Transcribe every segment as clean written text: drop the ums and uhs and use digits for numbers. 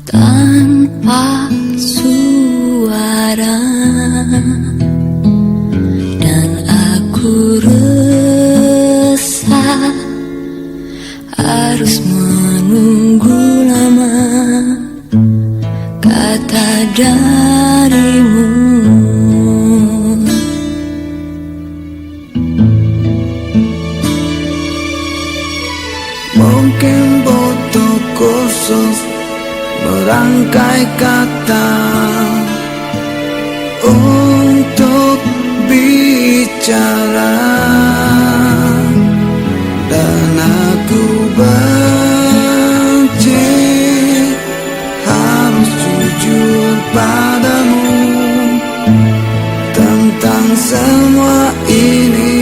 tanpa suara, dan aku resah harus menunggu lama kata darimu. Mungkin butuh khusus merangkai kata untuk bicara, dan aku benci harus jujur padamu tentang semua ini.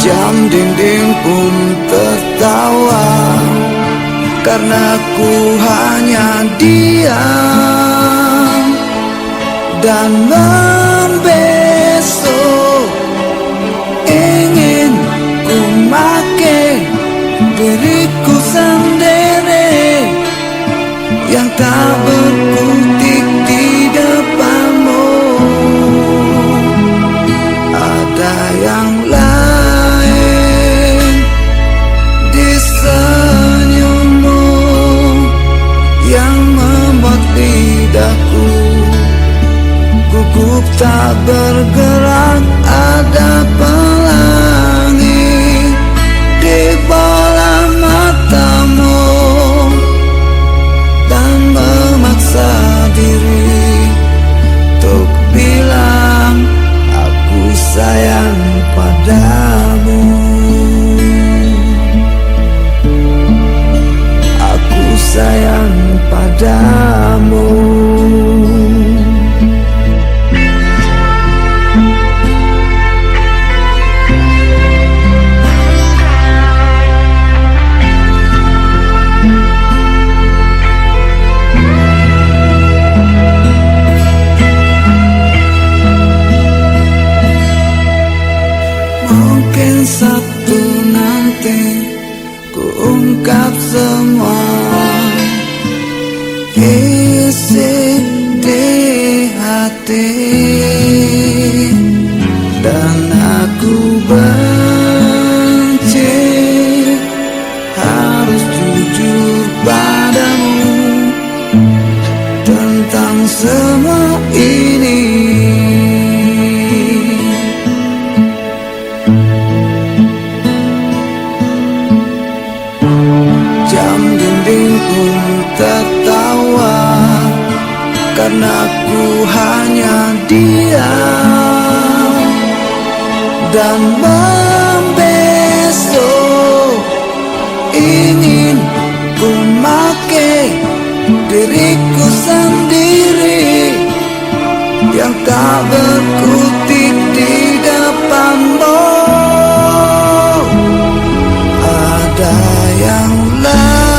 Jam dinding pun tertawa karena ku hanya diam dan membesok. Ingin ku make diriku sendiri yang tak berkutik di depanmu. Ada yang lain di senyummu yang membuat lidahku gugup tak bergerak. Ada pelangi di bola matamu dan memaksa diri untuk bilang aku sayang padamu. Aku sayang padamu. Mungkin satu nanti ku ungkap semua isi di hati, dan aku benci harus jujur padamu tentang semua ini. Jam dinding pun tertawa karena ku hanya diam dan membesok. Ingin ku make diriku sendiri yang tak berkutik di depanmu. Ada yang lain